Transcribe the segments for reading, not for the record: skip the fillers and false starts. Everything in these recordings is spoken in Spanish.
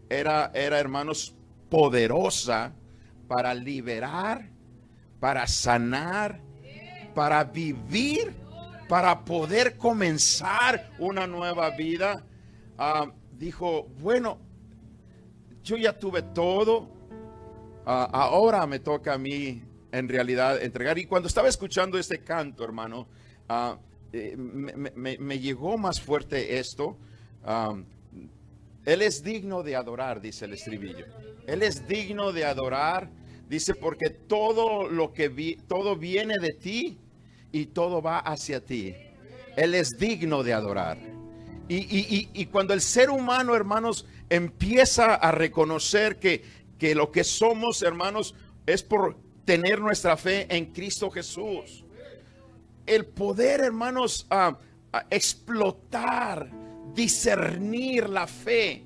hermanos, poderosa para liberar, para sanar, para vivir, para poder comenzar una nueva vida. Dijo, bueno, yo ya tuve todo, ahora me toca a mí en realidad entregar. Y cuando estaba escuchando este canto, hermano, me llegó más fuerte esto. Él es digno de adorar, dice el estribillo. Él es digno de adorar, dice, porque todo todo viene de ti y todo va hacia ti. Él es digno de adorar. Y cuando el ser humano, hermanos, empieza a reconocer que lo que somos, hermanos, es por tener nuestra fe en Cristo Jesús. El poder, hermanos, explotar, discernir la fe,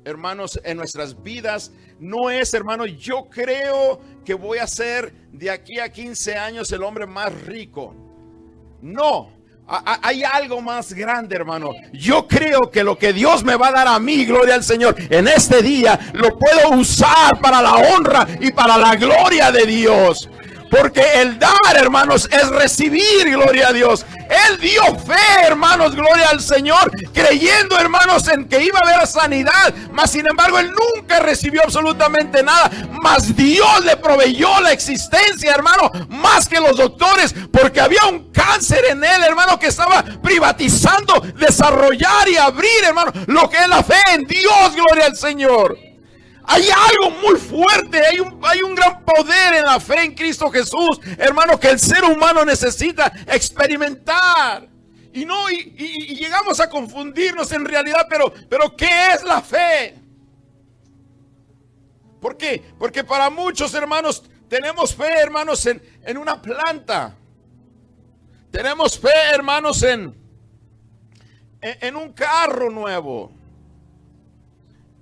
hermanos, en nuestras vidas, no es, hermanos, yo creo que voy a ser de aquí a 15 años el hombre más rico. No, hay algo más grande, hermano. Yo creo que lo que Dios me va a dar a mí, gloria al Señor, en este día, lo puedo usar para la honra y para la gloria de Dios. Porque el dar, hermanos, es recibir, gloria a Dios. Él dio fe, hermanos, gloria al Señor, creyendo, hermanos, en que iba a haber sanidad. Mas, sin embargo, él nunca recibió absolutamente nada. Mas Dios le proveyó la existencia, hermano, más que los doctores. Porque había un cáncer en él, hermano, que estaba privatizando, desarrollar y abrir, hermano, lo que es la fe en Dios, gloria al Señor. Hay algo muy fuerte, hay un gran poder en la fe en Cristo Jesús, hermano, que el ser humano necesita experimentar. Y llegamos a confundirnos en realidad, pero ¿qué es la fe? ¿Por qué? Porque para muchos, hermanos, tenemos fe, hermanos, en una planta. Tenemos fe, hermanos, en un carro nuevo.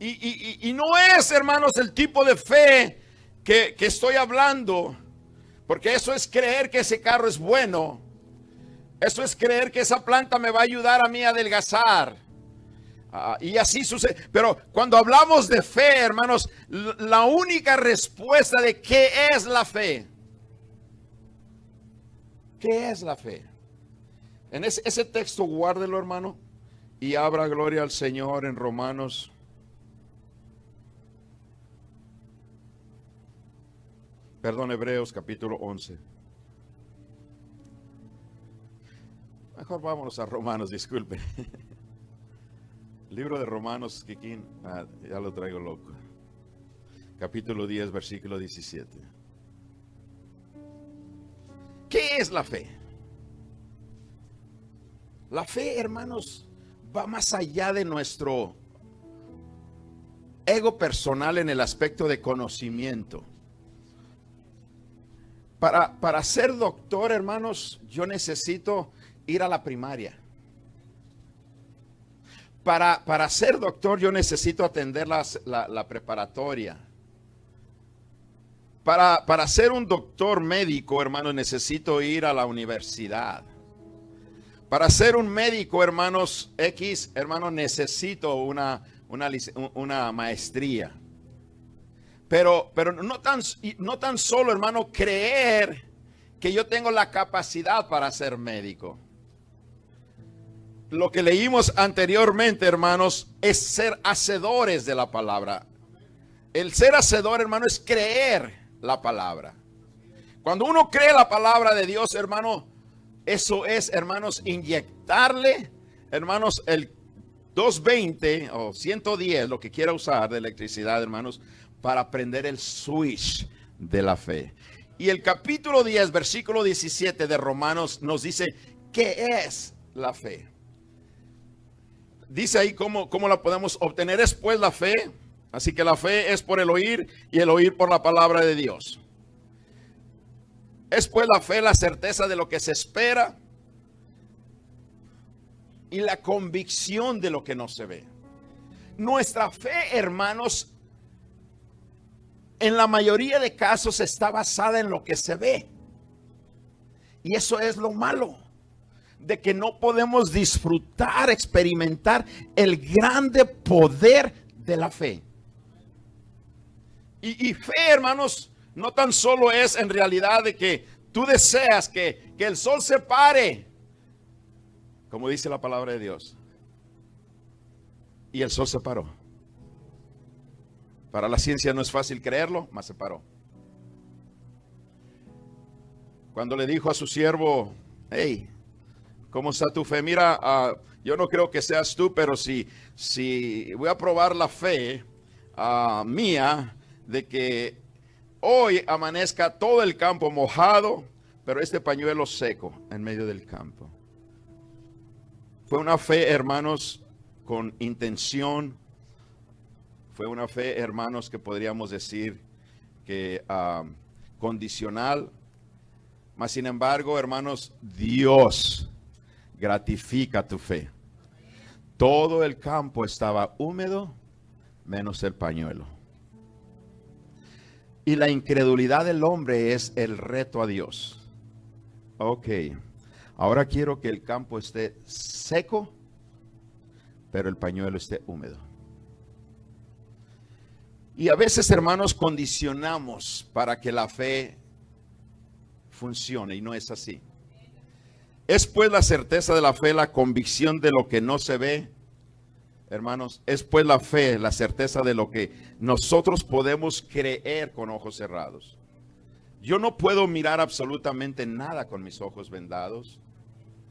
Y no es, hermanos, el tipo de fe que estoy hablando, porque eso es creer que ese carro es bueno. Eso es creer que esa planta me va a ayudar a mí a adelgazar. Y así sucede. Pero cuando hablamos de fe, hermanos, la única respuesta de qué es la fe. ¿Qué es la fe? En ese texto, guárdelo, hermano, y abra, gloria al Señor, en Romanos. Perdón, Hebreos capítulo 11. Mejor vámonos a Romanos, disculpen. Libro de Romanos, Kikín, ya lo traigo loco. Capítulo 10, versículo 17. ¿Qué es la fe? La fe, hermanos, va más allá de nuestro ego personal en el aspecto de conocimiento. Para ser doctor, hermanos, yo necesito ir a la primaria. Para ser doctor, yo necesito atender la preparatoria. Para ser un doctor médico, hermanos, necesito ir a la universidad. Para ser un médico, hermanos, hermanos, necesito una maestría. Pero no tan solo, hermano, creer que yo tengo la capacidad para ser médico. Lo que leímos anteriormente, hermanos, es ser hacedores de la palabra. El ser hacedor, hermano, es creer la palabra. Cuando uno cree la palabra de Dios, hermano, eso es, hermanos, inyectarle, hermanos, el 220 o 110, lo que quiera usar de electricidad, hermanos, para prender el switch de la fe. Y el capítulo 10, versículo 17 de Romanos nos dice, ¿qué es la fe? Dice ahí cómo la podemos obtener. Es pues la fe. Así que la fe es por el oír y el oír por la palabra de Dios. Es pues la fe la certeza de lo que se espera y la convicción de lo que no se ve. Nuestra fe, hermanos, en la mayoría de casos está basada en lo que se ve. Y eso es lo malo, de que no podemos disfrutar, experimentar el grande poder de la fe. Y fe, hermanos, no tan solo es en realidad de que tú deseas que el sol se pare, como dice la palabra de Dios. Y el sol se paró. Para la ciencia no es fácil creerlo, mas se paró. Cuando le dijo a su siervo, hey, ¿cómo está tu fe? Mira, yo no creo que seas tú, pero si voy a probar la fe mía de que hoy amanezca todo el campo mojado, pero este pañuelo seco en medio del campo. Fue una fe, hermanos, con intención. Fue una fe, hermanos, que podríamos decir que condicional. Mas, sin embargo, hermanos, Dios gratifica tu fe. Todo el campo estaba húmedo, menos el pañuelo. Y la incredulidad del hombre es el reto a Dios. Ok, ahora quiero que el campo esté seco, pero el pañuelo esté húmedo. Y a veces, hermanos, condicionamos para que la fe funcione, y no es así. Es pues la certeza de la fe, la convicción de lo que no se ve. Hermanos, es pues la fe, la certeza de lo que nosotros podemos creer con ojos cerrados. Yo no puedo mirar absolutamente nada con mis ojos vendados.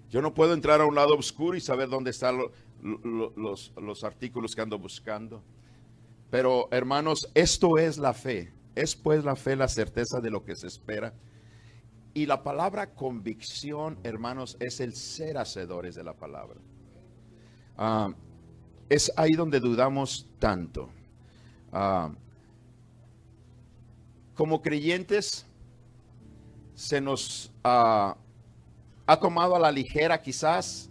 Yo no puedo entrar a un lado oscuro y saber dónde están los artículos que ando buscando. Pero, hermanos, esto es la fe. Es pues la fe, la certeza de lo que se espera. Y la palabra convicción, hermanos, es el ser hacedores de la palabra. Es ahí donde dudamos tanto. Como creyentes, se nos ha tomado a la ligera quizás,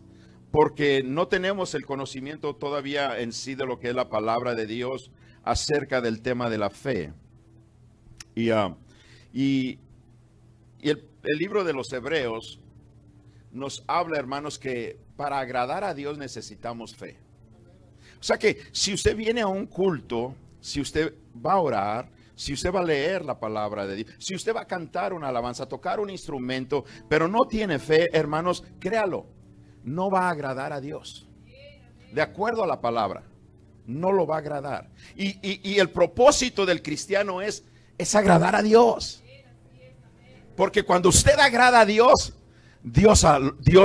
porque no tenemos el conocimiento todavía en sí de lo que es la palabra de Dios acerca del tema de la fe. Y el libro de los Hebreos nos habla, hermanos, que para agradar a Dios necesitamos fe. O sea que si usted viene a un culto, si usted va a orar, si usted va a leer la palabra de Dios, si usted va a cantar una alabanza, tocar un instrumento, pero no tiene fe, hermanos, créalo, no va a agradar a Dios. De acuerdo a la palabra, no lo va a agradar. Y el propósito del cristiano es agradar a Dios. Porque cuando usted agrada a Dios, Dios,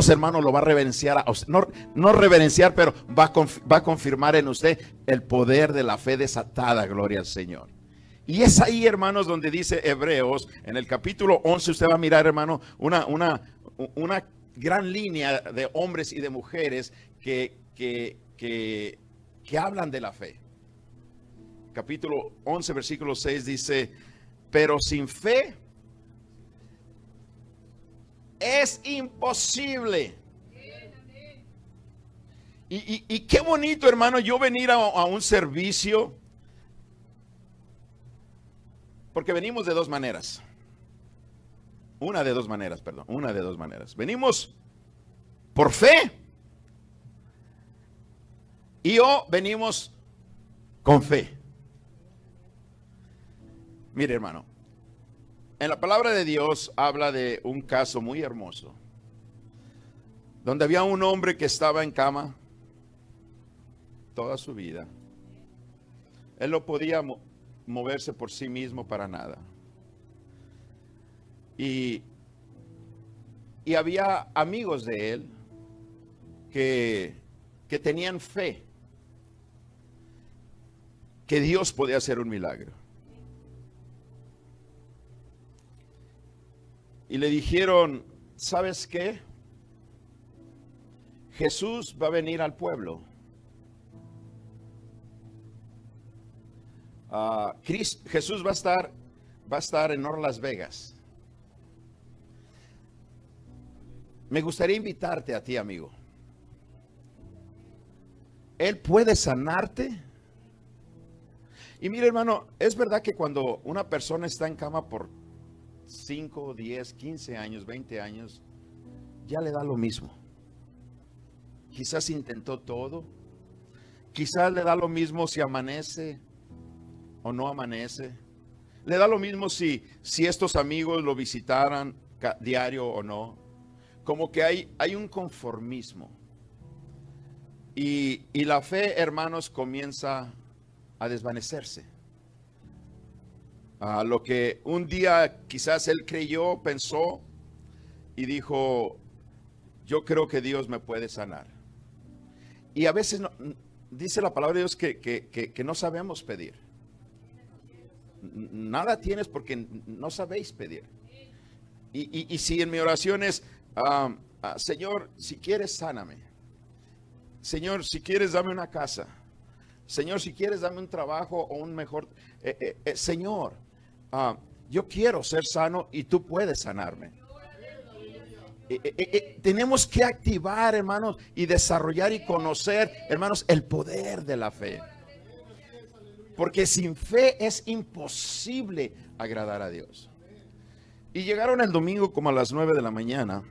hermano, lo va a reverenciar, no reverenciar, pero va a confirmar en usted el poder de la fe desatada, gloria al Señor. Y es ahí, hermanos, donde dice Hebreos, en el capítulo 11, usted va a mirar, hermano, una gran línea de hombres y de mujeres que hablan de la fe. Capítulo 11, versículo 6 dice, pero sin fe es imposible. Y qué bonito, hermano, yo venir a un servicio, porque venimos de dos maneras. Una de dos maneras. Venimos por fe y venimos con fe. Mire, hermano, en la palabra de Dios habla de un caso muy hermoso, donde había un hombre que estaba en cama toda su vida. Él no podía moverse por sí mismo para nada. Y había amigos de él que tenían fe que Dios podía hacer un milagro. Y le dijeron, ¿sabes qué? Jesús va a venir al pueblo. Jesús va a estar en Las Vegas. Me gustaría invitarte a ti, amigo. Él puede sanarte. Y mire, hermano, es verdad que cuando una persona está en cama por 5, 10, 15 años, 20 años, ya le da lo mismo. Quizás intentó todo. Quizás le da lo mismo si amanece o no amanece. Le da lo mismo si estos amigos lo visitaran diario o no. Como que hay un conformismo. Y la fe, hermanos, comienza a desvanecerse. Lo que un día quizás él creyó, pensó y dijo, yo creo que Dios me puede sanar. Y a veces dice la palabra de Dios que no sabemos pedir. Nada tienes porque no sabéis pedir. Y si en mi oración es, Señor, si quieres, sáname. Señor, si quieres, dame una casa. Señor, si quieres, dame un trabajo o un mejor. Señor, yo quiero ser sano y tú puedes sanarme. Tenemos que activar, hermanos, y desarrollar y conocer, hermanos, el poder de la fe. Porque sin fe es imposible agradar a Dios. Y llegaron el domingo como a las 9 de la mañana.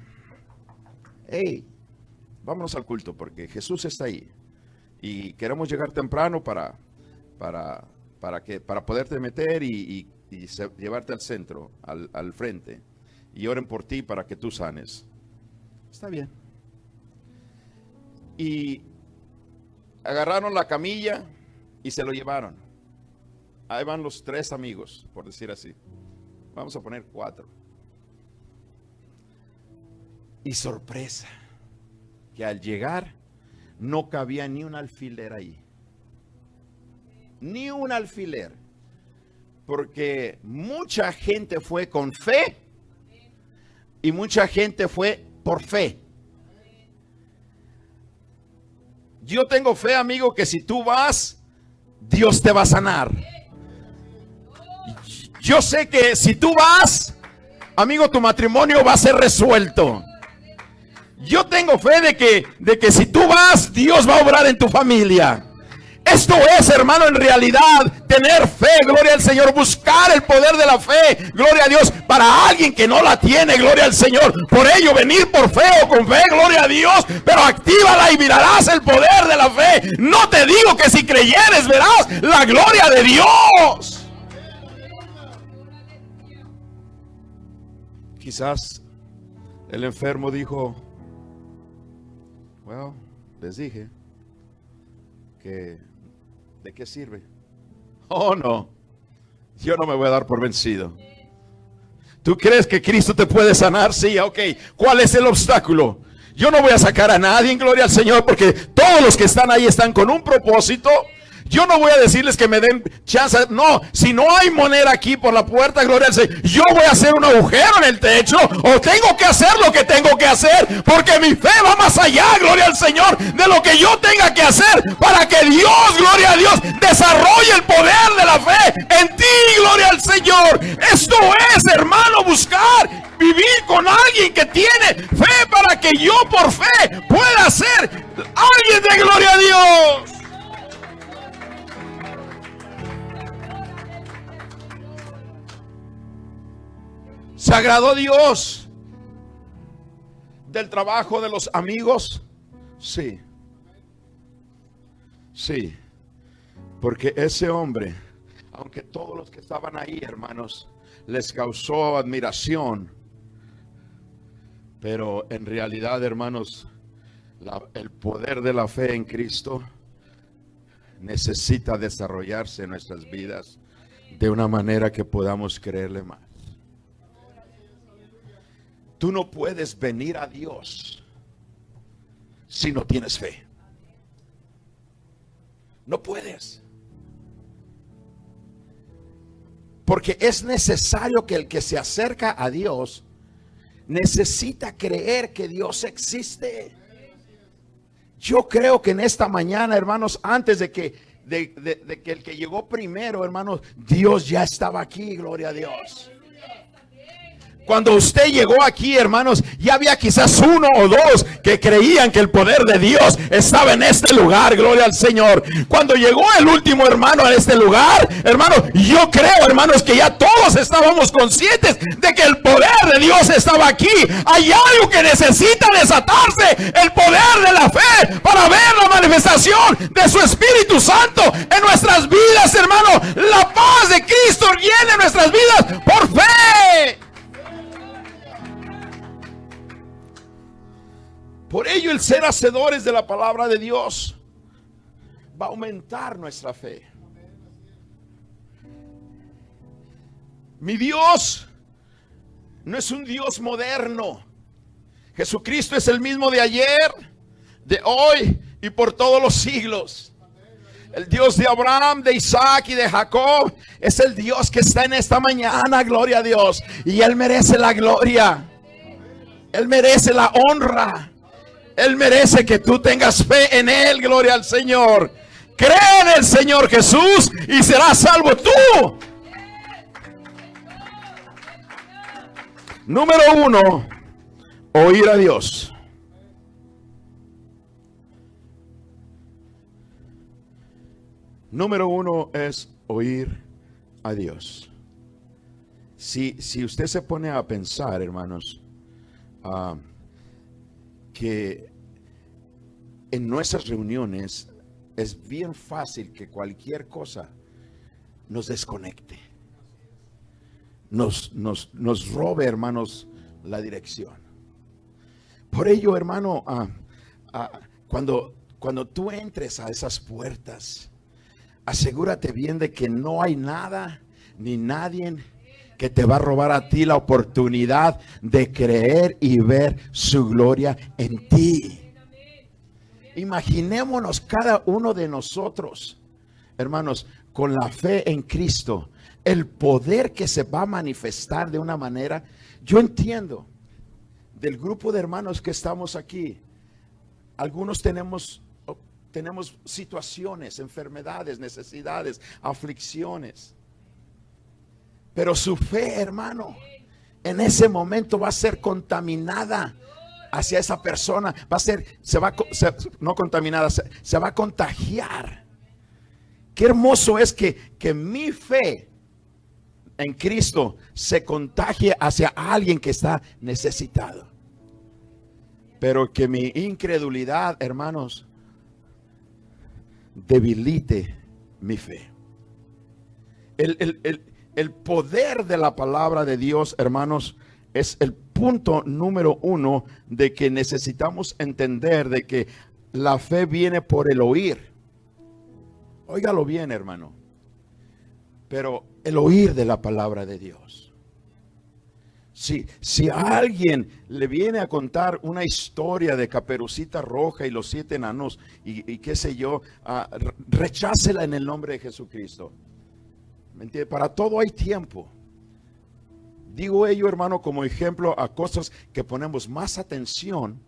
Hey, vámonos al culto porque Jesús está ahí. Y queremos llegar temprano para poderte meter y llevarte al centro, al frente. Y oren por ti para que tú sanes. Está bien. Y agarraron la camilla y se lo llevaron. Ahí van los 3 amigos, por decir así. Vamos a poner 4. Y sorpresa, que al llegar no cabía ni un alfiler ahí. Ni un alfiler. Porque mucha gente fue con fe y mucha gente fue por fe. Yo tengo fe, amigo, que si tú vas, Dios te va a sanar. Yo sé que si tú vas, amigo, tu matrimonio va a ser resuelto. Yo tengo fe de que si tú vas, Dios va a obrar en tu familia. Esto es, hermano, en realidad tener fe, gloria al Señor, buscar el poder de la fe, gloria a Dios, para alguien que no la tiene, gloria al Señor. Por ello, venir por fe o con fe, gloria a Dios, pero actívala y mirarás el poder de la fe. No te digo que si creyeres verás la gloria de Dios. Quizás el enfermo dijo, bueno, les dije que ¿de qué sirve? Oh, no, yo no me voy a dar por vencido. ¿Tú crees que Cristo te puede sanar? Sí, ok. ¿Cuál es el obstáculo? Yo no voy a sacar a nadie, en gloria al Señor, porque todos los que están ahí están con un propósito. Yo no voy a decirles que me den chance. No, si no hay moneda aquí por la puerta, gloria al Señor, yo voy a hacer un agujero en el techo o tengo que hacer lo que tengo que hacer, porque mi fe va más allá, gloria al Señor, de lo que yo tenga que hacer para que Dios, gloria a Dios, desarrolle el poder de la fe en ti, gloria al Señor. Esto es, hermano, buscar vivir con alguien que tiene fe para que yo por fe pueda ser alguien de gloria a Dios. ¿Se agradó Dios del trabajo de los amigos? Sí. Sí. Porque ese hombre, aunque todos los que estaban ahí, hermanos, les causó admiración, pero en realidad, hermanos, el poder de la fe en Cristo necesita desarrollarse en nuestras vidas de una manera que podamos creerle más. Tú no puedes venir a Dios si no tienes fe. No puedes. Porque es necesario que el que se acerca a Dios necesita creer que Dios existe. Yo creo que en esta mañana, hermanos, antes de que el que llegó primero, hermanos, Dios ya estaba aquí, gloria a Dios. Cuando usted llegó aquí, hermanos, ya había quizás 1 o 2 que creían que el poder de Dios estaba en este lugar, gloria al Señor. Cuando llegó el último hermano a este lugar, hermanos, yo creo, hermanos, que ya todos estábamos conscientes de que el poder de Dios estaba aquí. Hay algo que necesita desatarse, el poder de la fe, para ver la manifestación de su Espíritu Santo en nuestras vidas, hermano. La paz de Cristo llena nuestras el ser hacedores de la palabra de Dios va a aumentar nuestra fe. Mi Dios no es un Dios moderno. Jesucristo es el mismo de ayer, de hoy y por todos los siglos. El Dios de Abraham, de Isaac y de Jacob es el Dios que está en esta mañana, gloria a Dios. Y Él merece la gloria. Él merece la honra. Él merece que tú tengas fe en Él, gloria al Señor. Cree en el Señor Jesús y serás salvo tú. Número 1, oír a Dios. Número 1 es oír a Dios. Si usted se pone a pensar, hermanos, que en nuestras reuniones es bien fácil que cualquier cosa nos desconecte, nos robe, hermanos, la dirección. Por ello, hermano, cuando tú entres a esas puertas, asegúrate bien de que no hay nada ni nadie que te va a robar a ti la oportunidad de creer y ver su gloria en ti. Imaginémonos cada uno de nosotros, hermanos, con la fe en Cristo, el poder que se va a manifestar de una manera. Yo entiendo del grupo de hermanos que estamos aquí, algunos tenemos situaciones, enfermedades, necesidades, aflicciones. Pero su fe, hermano, en ese momento va a ser contaminada hacia esa persona. No contaminada, se va a contagiar. Qué hermoso es que mi fe en Cristo se contagie hacia alguien que está necesitado. Pero que mi incredulidad, hermanos, debilite mi fe. El poder de la palabra de Dios, hermanos, es el punto número 1 de que necesitamos entender de que la fe viene por el oír. Óigalo bien, hermano. Pero el oír de la palabra de Dios. Si a alguien le viene a contar una historia de Caperucita Roja y los 7 enanos y qué sé yo, rechácela en el nombre de Jesucristo. ¿Me entiende? Para todo hay tiempo. Digo ello, hermano, como ejemplo a cosas que ponemos más atención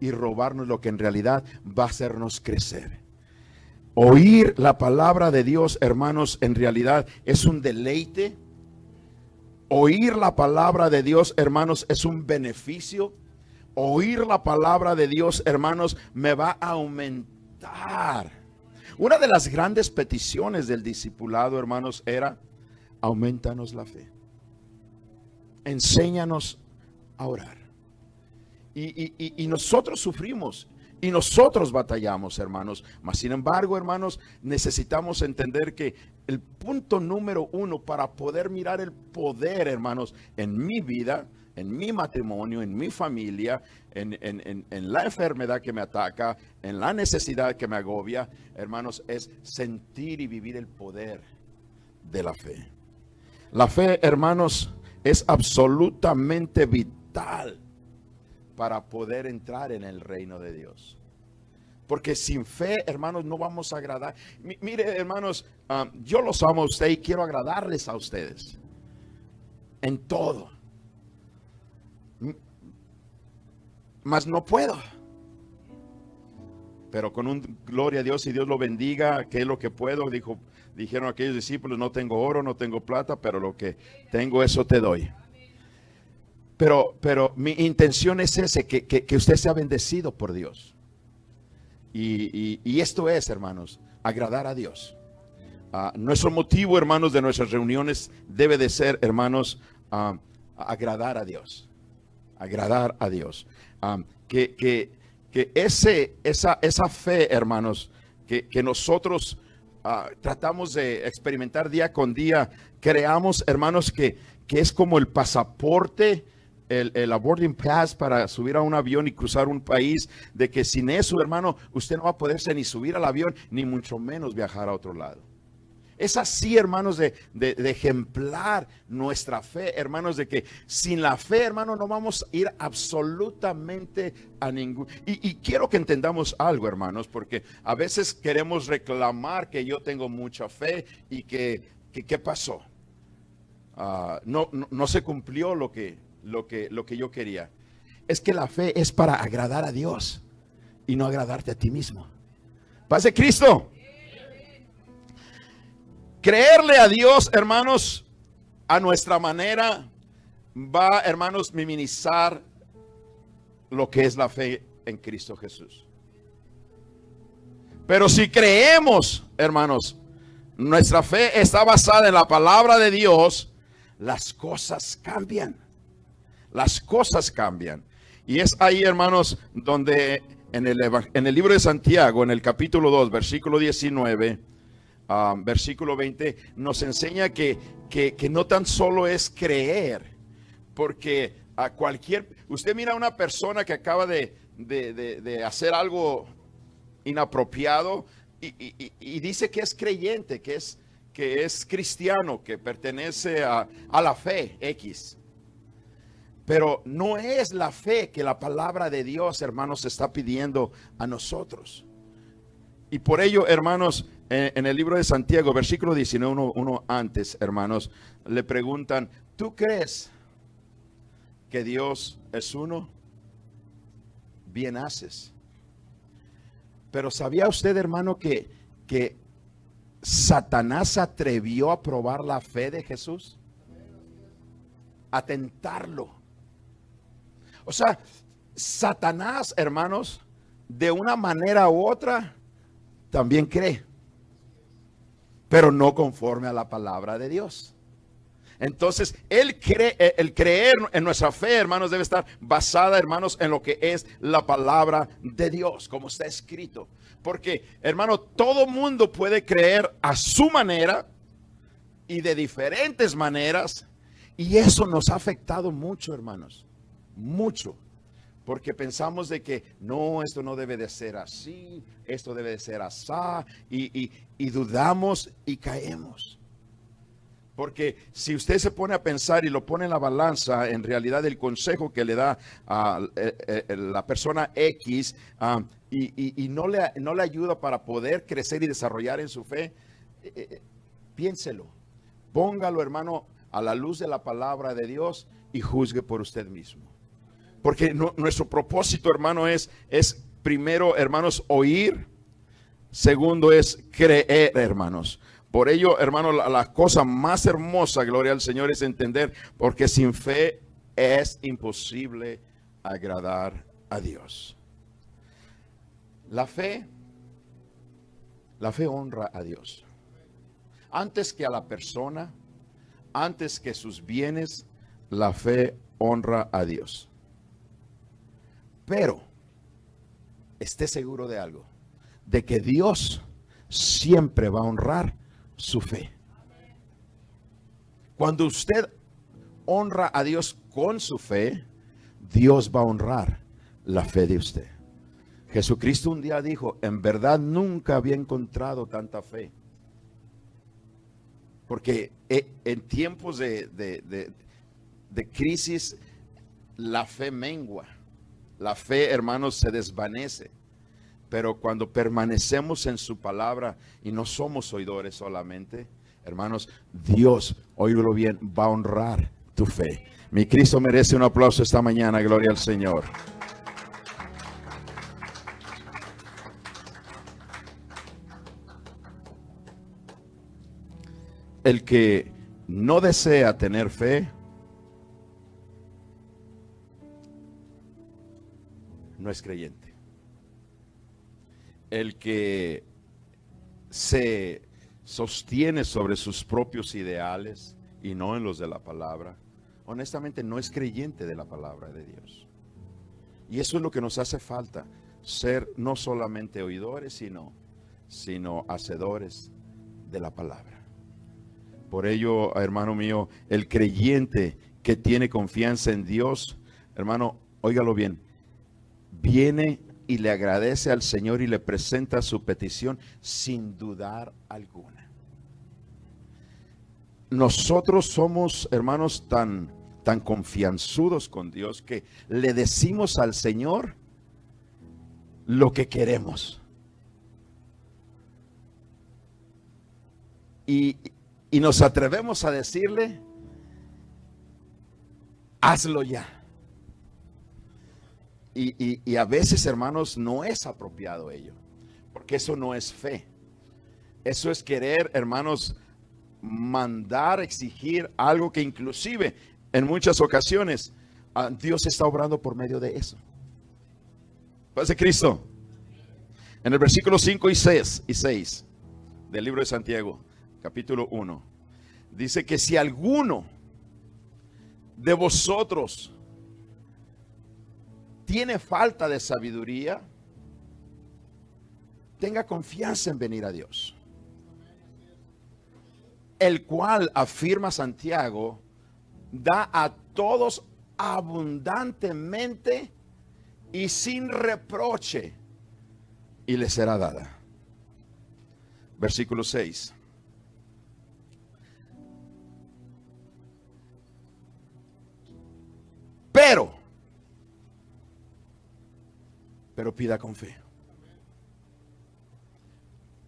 y robarnos lo que en realidad va a hacernos crecer. Oír la palabra de Dios, hermanos, en realidad es un deleite. Oír la palabra de Dios, hermanos, es un beneficio. Oír la palabra de Dios, hermanos, me va a aumentar. Una de las grandes peticiones del discipulado, hermanos, era: aumentanos la fe. Enséñanos a orar. Y nosotros sufrimos y nosotros batallamos, hermanos. Mas sin embargo, hermanos, necesitamos entender que el punto número 1 para poder mirar el poder, hermanos, en mi vida, en mi matrimonio, en mi familia, en la enfermedad que me ataca, en la necesidad que me agobia, hermanos, es sentir y vivir el poder de la fe. La fe, hermanos, es absolutamente vital para poder entrar en el reino de Dios. Porque sin fe, hermanos, no vamos a agradar. Mire, hermanos, yo los amo a usted y quiero agradarles a ustedes en todo. Mas no puedo. Pero con un gloria a Dios y Dios lo bendiga, que es lo que puedo, dijeron aquellos discípulos: no tengo oro, no tengo plata, pero lo que tengo, eso te doy. Pero mi intención es que usted sea bendecido por Dios. Y esto es, hermanos, agradar a Dios. Nuestro motivo, hermanos, de nuestras reuniones debe de ser, hermanos, agradar a Dios. Agradar a Dios. Que esa fe, hermanos, que nosotros tratamos de experimentar día con día, creamos, hermanos, que es como el pasaporte el boarding pass para subir a un avión y cruzar un país, de que sin eso, hermano, usted no va a poderse ni subir al avión, ni mucho menos viajar a otro lado. Es así, hermanos, de ejemplar nuestra fe, hermanos, de que sin la fe, hermano, no vamos a ir absolutamente a ningún. Y quiero que entendamos algo, hermanos, porque a veces queremos reclamar que yo tengo mucha fe y que ¿qué pasó? No se cumplió lo que yo quería. Es que la fe es para agradar a Dios y no agradarte a ti mismo. Paz de Cristo. Creerle a Dios, hermanos, a nuestra manera, va, hermanos, minimizar lo que es la fe en Cristo Jesús. Pero si creemos, hermanos, nuestra fe está basada en la palabra de Dios, las cosas cambian. Las cosas cambian. Y es ahí, hermanos, donde en el libro de Santiago, en el capítulo 2, versículo 19, versículo 20, nos enseña que no tan solo es creer, porque a usted mira a una persona que acaba de hacer algo inapropiado y dice que es creyente, que es cristiano, que pertenece a la fe X. Pero no es la fe que la palabra de Dios, hermanos, está pidiendo a nosotros. Y por ello, hermanos, en el libro de Santiago, versículo 19, uno antes, hermanos, le preguntan, ¿tú crees que Dios es uno? Bien haces. Pero ¿sabía usted, hermano, que Satanás se atrevió a probar la fe de Jesús? A tentarlo. O sea, Satanás, hermanos, de una manera u otra, también cree, pero no conforme a la palabra de Dios. Entonces, el creer en nuestra fe, hermanos, debe estar basada, hermanos, en lo que es la palabra de Dios, como está escrito. Porque, hermano, todo mundo puede creer a su manera y de diferentes maneras, y eso nos ha afectado mucho, hermanos, mucho. Porque pensamos de que no, esto no debe de ser así, esto debe de ser asá, y dudamos y caemos. Porque si usted se pone a pensar y lo pone en la balanza, en realidad el consejo que le da a la persona X y no le ayuda para poder crecer y desarrollar en su fe, piénselo, póngalo, hermano, a la luz de la palabra de Dios y juzgue por usted mismo. Porque nuestro propósito, hermano, es primero, hermanos, oír. Segundo es creer, hermanos. Por ello, hermano, la cosa más hermosa, gloria al Señor, es entender, porque sin fe es imposible agradar a Dios. La fe honra a Dios. Antes que a la persona, antes que sus bienes, la fe honra a Dios. Pero esté seguro de algo, de que Dios siempre va a honrar su fe. Cuando usted honra a Dios con su fe, Dios va a honrar la fe de usted. Jesucristo un día dijo, en verdad nunca había encontrado tanta fe. Porque en tiempos de crisis, la fe mengua. La fe, hermanos, se desvanece. Pero cuando permanecemos en su palabra y no somos oidores solamente, hermanos, Dios, oídlo bien, va a honrar tu fe. Mi Cristo merece un aplauso esta mañana, gloria al Señor. El que no desea tener fe, no es creyente. El que se sostiene sobre sus propios ideales y no en los de la palabra, honestamente no es creyente de la palabra de Dios. Y eso es lo que nos hace falta, ser no solamente oidores, sino hacedores de la palabra. Por ello, hermano mío, el creyente que tiene confianza en Dios, hermano, óigalo bien, viene y le agradece al Señor y le presenta su petición sin dudar alguna. Nosotros somos, hermanos, tan confianzudos con Dios que le decimos al Señor lo que queremos. Y nos atrevemos a decirle, hazlo ya. Y a veces, hermanos, no es apropiado ello, porque eso no es fe. Eso es querer, hermanos, mandar, exigir algo que inclusive en muchas ocasiones Dios está obrando por medio de eso. Paz de Cristo. En el versículo 5 y 6 del libro de Santiago, capítulo 1, dice que si alguno de vosotros tiene falta de sabiduría, tenga confianza en venir a Dios, el cual, afirma Santiago, da a todos abundantemente y sin reproche, y le será dada. Versículo 6. Pero pida con fe.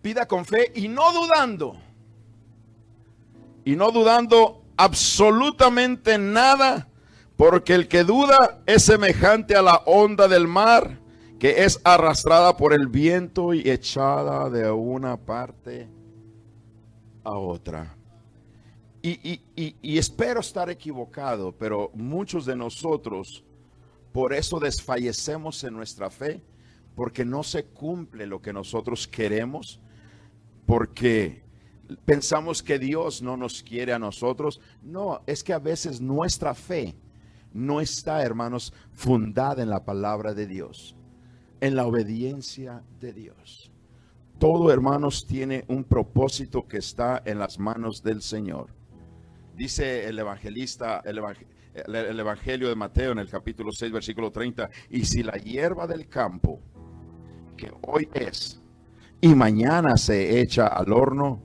Pida con fe y no dudando. Y no dudando absolutamente nada, porque el que duda es semejante a la onda del mar, que es arrastrada por el viento y echada de una parte a otra. Y espero estar equivocado, pero muchos de nosotros por eso desfallecemos en nuestra fe, porque no se cumple lo que nosotros queremos, porque pensamos que Dios no nos quiere a nosotros. No, es que a veces nuestra fe no está, hermanos, fundada en la palabra de Dios, en la obediencia de Dios. Todo, hermanos, tiene un propósito que está en las manos del Señor. Dice el evangelista, el Evangelio de Mateo en el capítulo 6, versículo 30, y si la hierba del campo, que hoy es y mañana se echa al horno,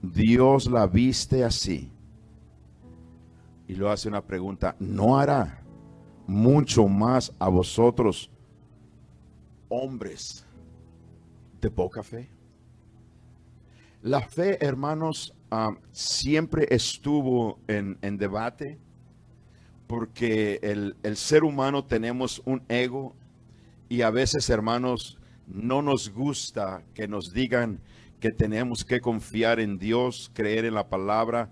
Dios la viste así. Y luego hace una pregunta, ¿no hará mucho más a vosotros, hombres de poca fe? La fe, hermanos, siempre estuvo en debate, porque el ser humano tenemos un ego y a veces, hermanos, no nos gusta que nos digan que tenemos que confiar en Dios, creer en la palabra,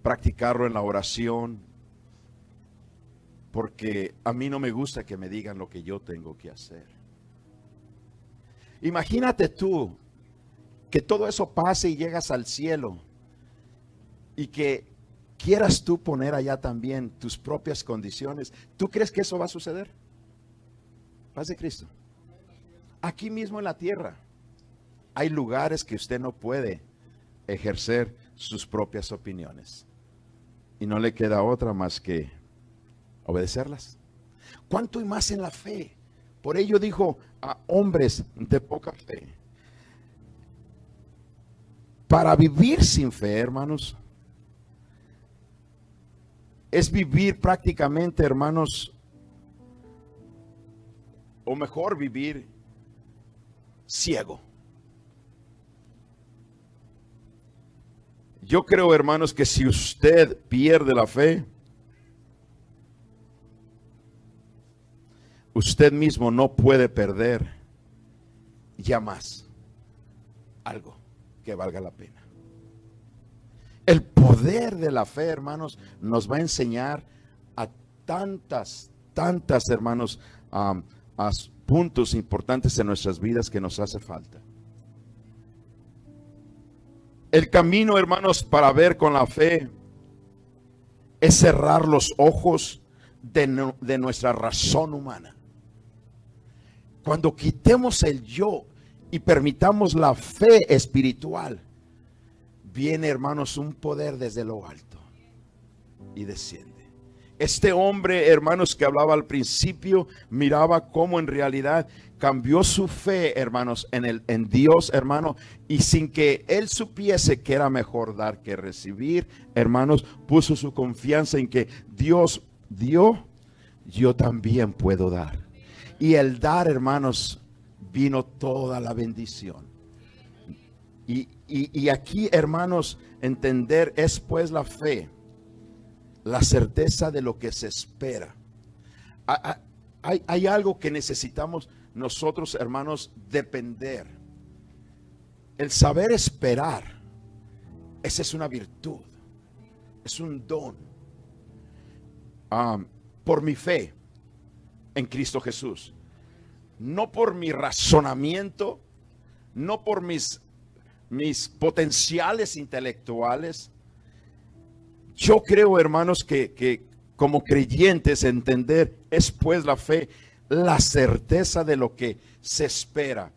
practicarlo en la oración, porque a mí no me gusta que me digan lo que yo tengo que hacer. Imagínate tú que todo eso pase y llegas al cielo y que quieras tú poner allá también tus propias condiciones. ¿Tú crees que eso va a suceder? Paz de Cristo. Aquí mismo en la tierra hay lugares que usted no puede ejercer sus propias opiniones y no le queda otra más que obedecerlas. ¿Cuánto y más en la fe? Por ello dijo a hombres de poca fe. Para vivir sin fe, hermanos, es vivir prácticamente, hermanos, o mejor vivir ciego. Yo creo, hermanos, que si usted pierde la fe, usted mismo no puede perder ya más algo que valga la pena. El poder de la fe, hermanos, nos va a enseñar a tantas, hermanos, a puntos importantes en nuestras vidas que nos hace falta. El camino, hermanos, para ver con la fe es cerrar los ojos de nuestra razón humana. Cuando quitemos el yo y permitamos la fe espiritual, viene, hermanos, un poder desde lo alto. y desciende. Este hombre, hermanos, que hablaba al principio, miraba cómo en realidad cambió su fe, hermanos, en Dios, hermano, y sin que él supiese que era mejor dar que recibir, hermanos, puso su confianza en que Dios dio, yo también puedo dar. Y el dar, hermanos, vino toda la bendición. Y aquí, hermanos, entender es pues la fe, la certeza de lo que se espera. Hay algo que necesitamos nosotros, hermanos, depender. El saber esperar, esa es una virtud, es un don. Por mi fe en Cristo Jesús, no por mi razonamiento, no por mis potenciales intelectuales. Yo creo, hermanos, que como creyentes entender es pues la fe, la certeza de lo que se espera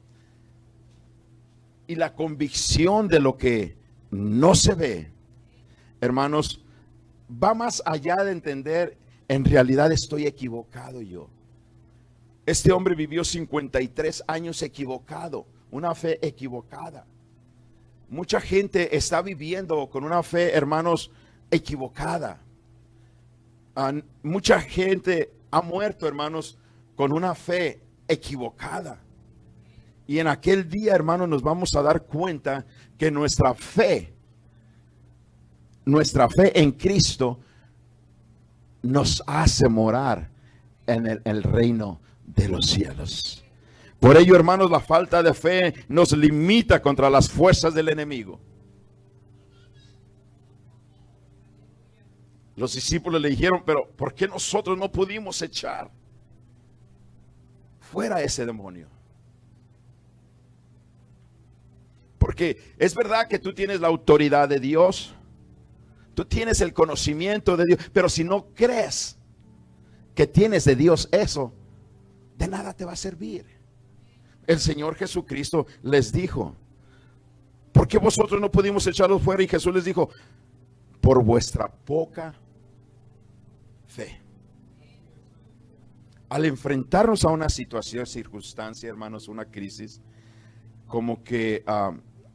y la convicción de lo que no se ve. Hermanos, va más allá de entender, en realidad estoy equivocado yo. Este hombre vivió 53 años equivocado, una fe equivocada. Mucha gente está viviendo con una fe, hermanos, equivocada. Mucha gente ha muerto, hermanos, con una fe equivocada. Y en aquel día, hermanos, nos vamos a dar cuenta que nuestra fe en Cristo nos hace morar en el reino de los cielos. Por ello, hermanos, la falta de fe nos limita contra las fuerzas del enemigo. Los discípulos le dijeron, pero ¿por qué nosotros no pudimos echar fuera ese demonio? Porque es verdad que tú tienes la autoridad de Dios, tú tienes el conocimiento de Dios, pero si no crees que tienes de Dios eso, de nada te va a servir. El Señor Jesucristo les dijo, ¿por qué vosotros no pudimos echarlos fuera? Y Jesús les dijo, por vuestra poca fe. Al enfrentarnos a una situación, circunstancia, hermanos, una crisis, como que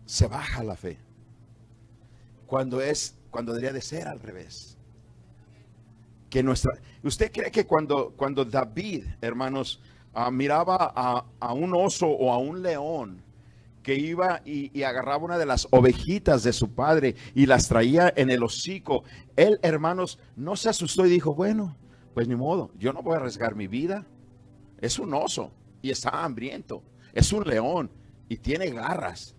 se baja la fe. Cuando debería de ser al revés. ¿Usted cree que cuando David, hermanos, miraba a un oso o a un león que iba y agarraba una de las ovejitas de su padre y las traía en el hocico, él, hermanos, no se asustó y dijo, bueno, pues ni modo, yo no voy a arriesgar mi vida? Es un oso y está hambriento, es un león y tiene garras.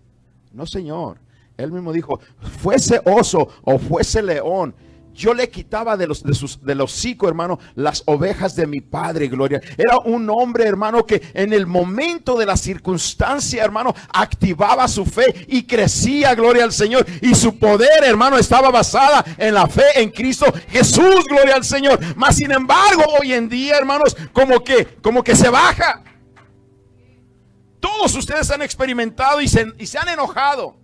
No, señor, él mismo dijo, fuese oso o fuese león, yo le quitaba del hocico, hermano, las ovejas de mi padre, gloria. Era un hombre, hermano, que en el momento de la circunstancia, hermano, activaba su fe y crecía, gloria al Señor. Y su poder, hermano, estaba basada en la fe en Cristo Jesús, gloria al Señor. Mas, sin embargo, hoy en día, hermanos, como que se baja. Todos ustedes han experimentado y se han enojado.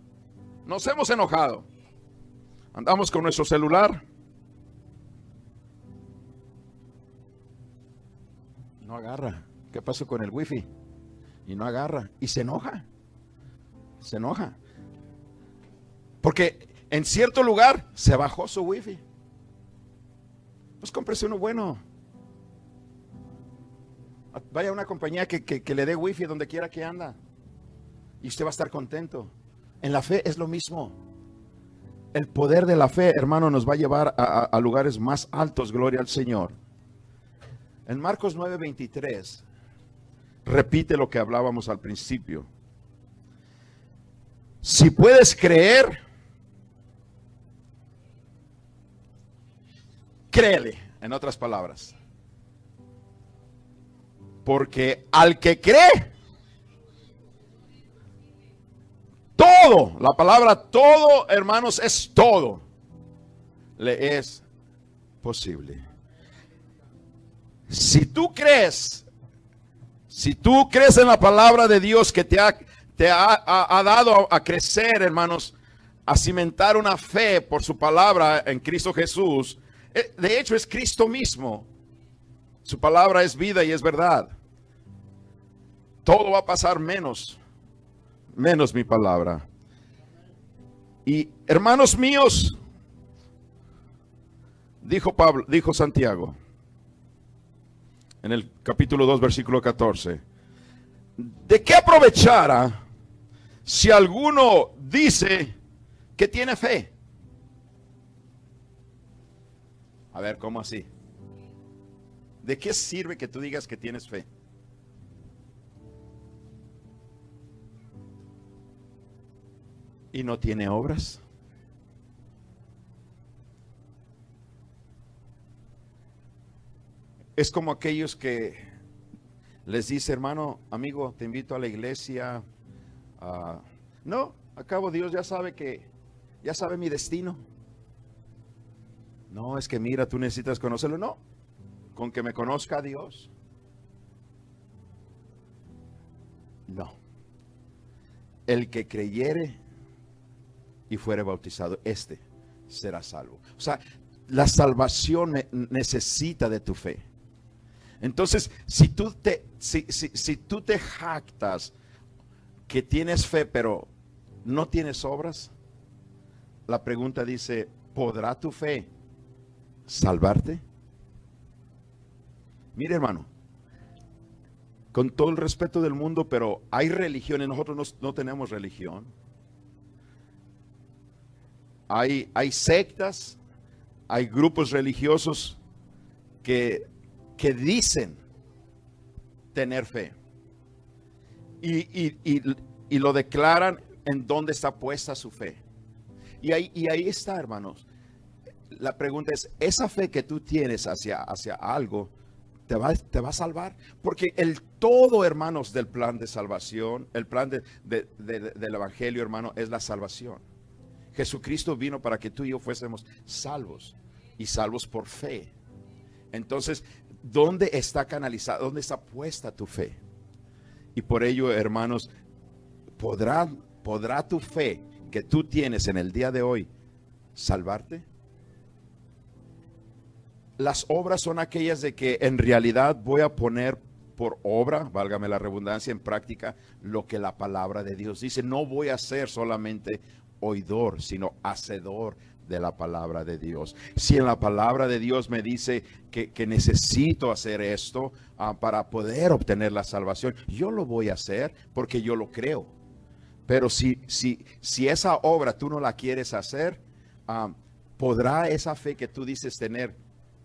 Nos hemos enojado. Andamos con nuestro celular. No agarra. ¿Qué pasó con el wifi? Y no agarra. Y se enoja. Se enoja. Porque en cierto lugar se bajó su wifi. Pues cómprese uno bueno. Vaya a una compañía que le dé wifi donde quiera que anda. Y usted va a estar contento. En la fe es lo mismo. El poder de la fe, hermano, nos va a llevar a lugares más altos. Gloria al Señor. En Marcos 9:23 repite lo que hablábamos al principio. Si puedes creer, créele, en otras palabras. Porque al que cree, todo, la palabra todo, hermanos, es todo, le es posible. Si tú crees en la palabra de Dios que te ha dado a crecer, hermanos, a cimentar una fe por su palabra en Cristo Jesús, De hecho, es Cristo mismo. Su palabra es vida y es verdad. Todo va a pasar menos mi palabra. Y hermanos míos, dijo Santiago en el capítulo 2, versículo 14, ¿de qué aprovechará si alguno dice que tiene fe? A ver, ¿cómo así? ¿De qué sirve que tú digas que tienes fe? ¿Y no tiene obras? Es como aquellos que les dice, hermano, amigo, te invito a la iglesia. No, a cabo Dios ya sabe mi destino. No, es que mira, tú necesitas conocerlo. No, con que me conozca Dios. No. El que creyere y fuere bautizado, este será salvo. O sea, la salvación necesita de tu fe. Entonces, si tú te jactas que tienes fe, pero no tienes obras, la pregunta dice, ¿podrá tu fe salvarte? Mire, hermano, con todo el respeto del mundo, pero hay religiones, nosotros no tenemos religión. Hay sectas, hay grupos religiosos que dicen tener fe y lo declaran en dónde está puesta su fe. Y ahí está, hermanos. La pregunta es, ¿esa fe que tú tienes hacia algo te va a salvar? Porque el todo, hermanos, del plan de salvación, el plan del evangelio, hermano, es la salvación. Jesucristo vino para que tú y yo fuésemos salvos, y salvos por fe. Entonces, ¿dónde está canalizada? ¿Dónde está puesta tu fe? Y por ello, hermanos, ¿podrá tu fe que tú tienes en el día de hoy salvarte? Las obras son aquellas de que en realidad voy a poner por obra, válgame la redundancia, en práctica lo que la palabra de Dios dice. No voy a ser solamente oidor, sino hacedor de la palabra de Dios. Si en la palabra de Dios me dice que necesito hacer esto para poder obtener la salvación, yo lo voy a hacer porque yo lo creo. Pero si esa obra tú no la quieres hacer, ¿podrá esa fe que tú dices tener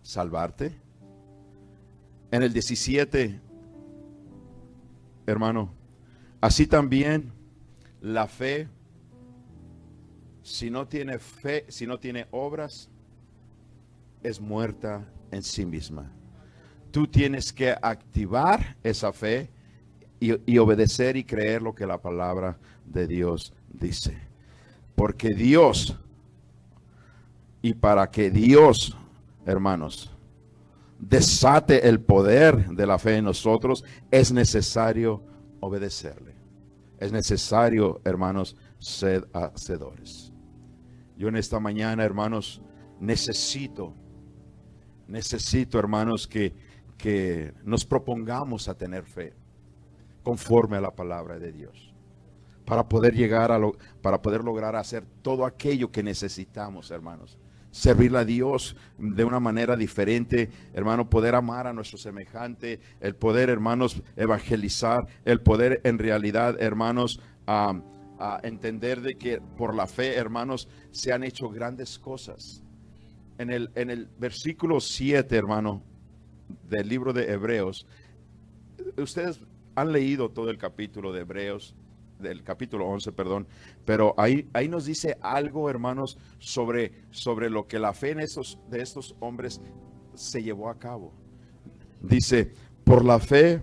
salvarte? En el 17, hermano, así también la fe, si no tiene obras, es muerta en sí misma. Tú tienes que activar esa fe y obedecer y creer lo que la palabra de Dios dice. Porque Dios, y para que Dios, hermanos, desate el poder de la fe en nosotros, es necesario obedecerle. Es necesario, hermanos, ser hacedores. Yo en esta mañana, hermanos, necesito, hermanos, que nos propongamos a tener fe conforme a la palabra de Dios, para poder para poder lograr hacer todo aquello que necesitamos, hermanos. Servirle a Dios de una manera diferente, hermano, poder amar a nuestro semejante, el poder, hermanos, evangelizar, el poder en realidad, hermanos, a entender de que por la fe, hermanos, se han hecho grandes cosas. En el versículo 7, hermano, del libro de Hebreos, ustedes han leído todo el capítulo de Hebreos, del capítulo 11, perdón, pero ahí nos dice algo, hermanos, sobre lo que la fe de estos hombres se llevó a cabo. Dice, por la fe,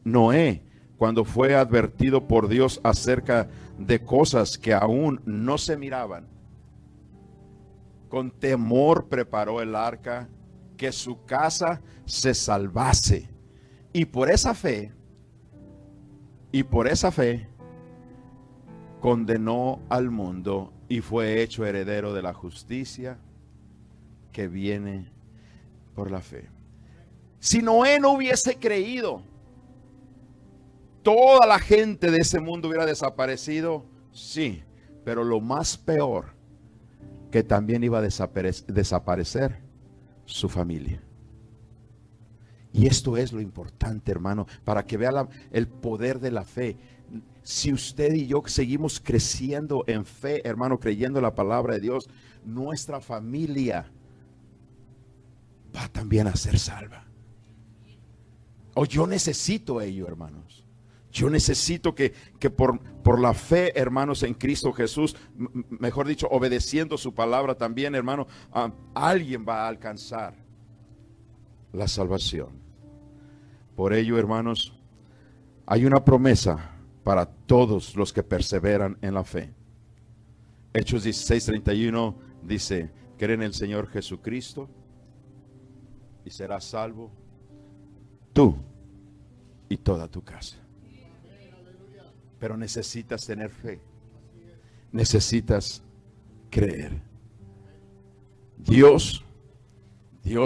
Noé, cuando fue advertido por Dios acerca de cosas que aún no se miraban, con temor preparó el arca, que su casa se salvase. Y por esa fe, condenó al mundo y fue hecho heredero de la justicia que viene por la fe. Si Noé no hubiese creído, toda la gente de ese mundo hubiera desaparecido, sí, pero lo más peor, que también iba a desaparecer su familia. Y esto es lo importante, hermano, para que vea el poder de la fe. Si usted y yo seguimos creciendo en fe, hermano, creyendo en la palabra de Dios, nuestra familia va también a ser salva. O yo necesito ello, hermanos. Yo necesito que por la fe, hermanos, en Cristo Jesús, mejor dicho, obedeciendo su palabra también, hermano, alguien va a alcanzar la salvación. Por ello, hermanos, hay una promesa para todos los que perseveran en la fe. Hechos 16:31 dice: cree en el Señor Jesucristo y serás salvo tú y toda tu casa. Pero necesitas tener fe. Necesitas creer. Dios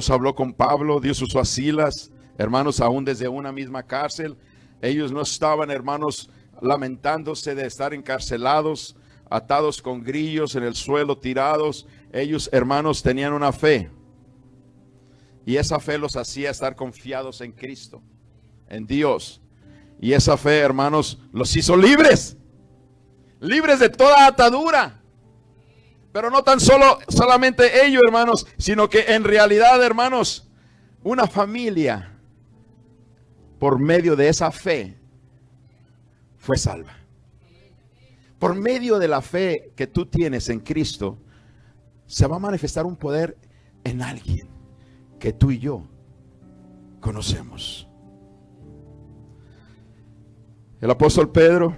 habló con Pablo, Dios usó a Silas, hermanos, aún desde una misma cárcel. Ellos no estaban, hermanos, lamentándose de estar encarcelados, atados con grillos en el suelo, tirados. Ellos, hermanos, tenían una fe. Y esa fe los hacía estar confiados en Cristo, en Dios. Y esa fe, hermanos, los hizo libres. Libres de toda atadura. Pero no tan solamente ellos, hermanos, sino que en realidad, hermanos, una familia, por medio de esa fe, fue salva. Por medio de la fe que tú tienes en Cristo, se va a manifestar un poder en alguien que tú y yo conocemos. El apóstol Pedro,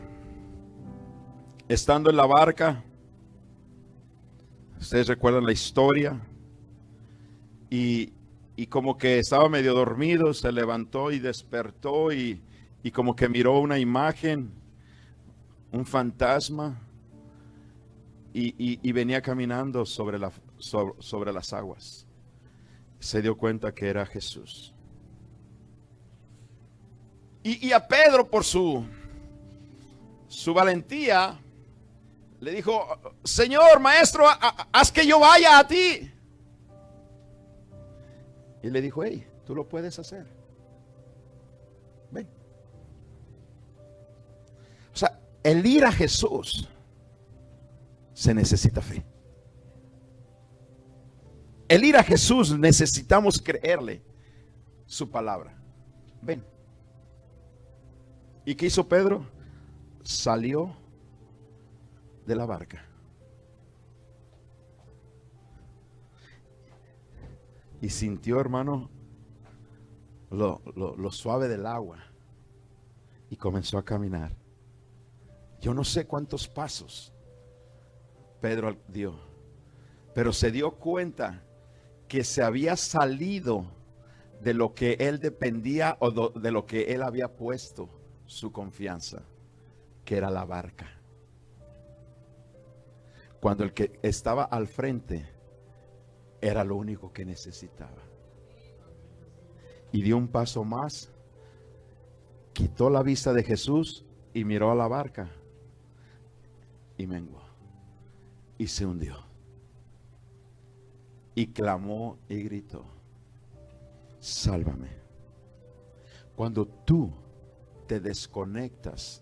estando en la barca, ustedes recuerdan la historia, y como que estaba medio dormido, se levantó y despertó y como que miró una imagen, un fantasma, y venía caminando sobre las aguas. Se dio cuenta que era Jesús. Y a Pedro, por su valentía, le dijo: Señor, maestro, haz que yo vaya a ti. Y le dijo: hey, tú lo puedes hacer. Ven. O sea, el ir a Jesús se necesita fe. El ir a Jesús necesitamos creerle su palabra. Ven. ¿Y qué hizo Pedro? Salió de la barca y sintió, hermano, lo suave del agua, y comenzó a caminar. Yo no sé cuántos pasos Pedro dio, pero se dio cuenta que se había salido de lo que él dependía, o de lo que él había puesto su confianza, que era la barca. Cuando el que estaba al frente era lo único que necesitaba. Y dio un paso más, quitó la vista de Jesús y miró a la barca, y menguó, y se hundió, y clamó y gritó: sálvame. Cuando tú te desconectas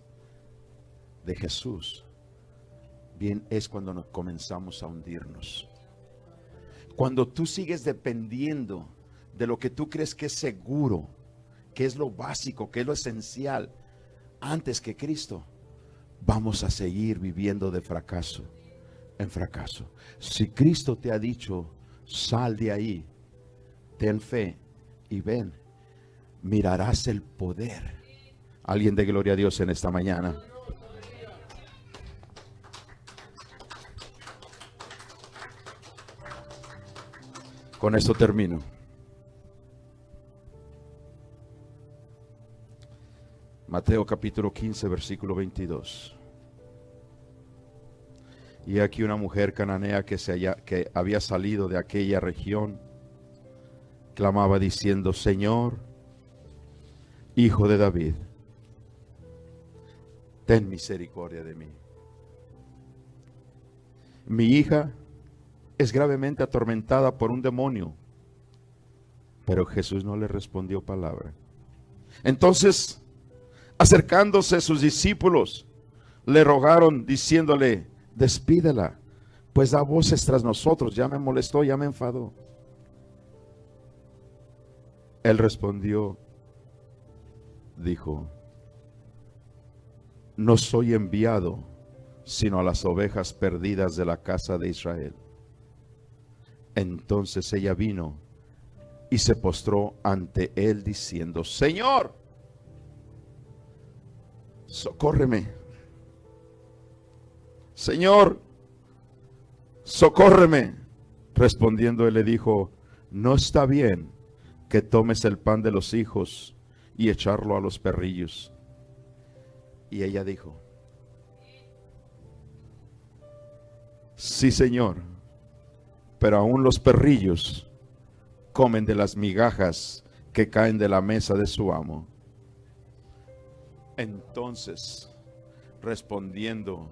de Jesús, bien es cuando nos comenzamos a hundirnos. Cuando tú sigues dependiendo de lo que tú crees que es seguro, que es lo básico, que es lo esencial, antes que Cristo, vamos a seguir viviendo de fracaso en fracaso. Si Cristo te ha dicho: sal de ahí, ten fe y ven, mirarás el poder. Alguien de gloria a Dios en esta mañana. Con esto termino. Mateo capítulo 15, versículo 22. Y aquí una mujer cananea que había salido de aquella región, clamaba diciendo: Señor, Hijo de David, ten misericordia de mí. Mi hija es gravemente atormentada por un demonio. Pero Jesús no le respondió palabra. Entonces, acercándose sus discípulos, le rogaron diciéndole: despídela, pues da voces tras nosotros, ya me molestó, ya me enfadó. Él respondió, dijo: no soy enviado sino a las ovejas perdidas de la casa de Israel. Entonces ella vino y se postró ante él diciendo: Señor, socórreme. Señor, socórreme. Respondiendo él le dijo: no está bien que tomes el pan de los hijos y echarlo a los perrillos. Y ella dijo: sí, Señor, pero aún los perrillos comen de las migajas que caen de la mesa de su amo. Entonces, respondiendo,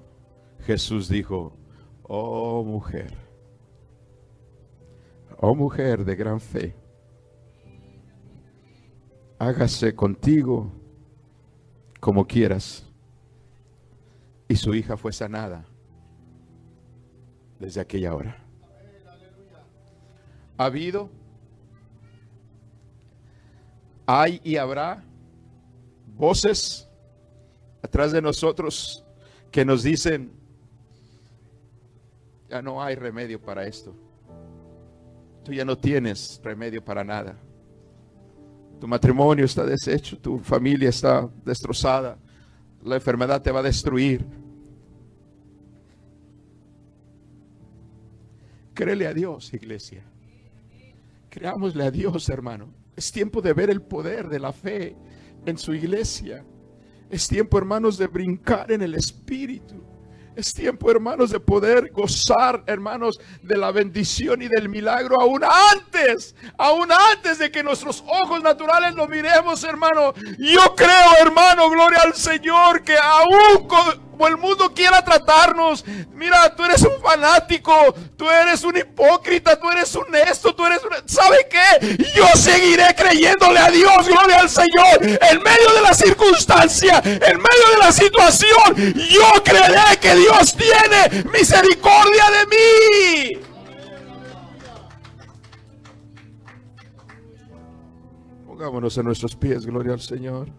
Jesús dijo: oh mujer de gran fe, hágase contigo como quieras. Y su hija fue sanada desde aquella hora. Ha habido, hay y habrá voces atrás de nosotros que nos dicen: ya no hay remedio para esto. Tú ya no tienes remedio para nada. Tu matrimonio está deshecho, tu familia está destrozada, la enfermedad te va a destruir. Créele a Dios, iglesia. Creámosle a Dios, hermano. Es tiempo de ver el poder de la fe en su iglesia. Es tiempo, hermanos, de brincar en el Espíritu. Es tiempo, hermanos, de poder gozar, hermanos, de la bendición y del milagro aún antes de que nuestros ojos naturales lo miremos, hermano. Yo creo, hermano, gloria al Señor, que aún como el mundo quiera tratarnos, mira, tú eres un fanático, tú eres un hipócrita, tú eres un esto, ¿sabe qué? Yo seguiré creyéndole a Dios, gloria al Señor, en medio de la circunstancia, en medio de la situación. Yo creeré que Dios tiene misericordia de mí. Pongámonos en nuestros pies, gloria al Señor.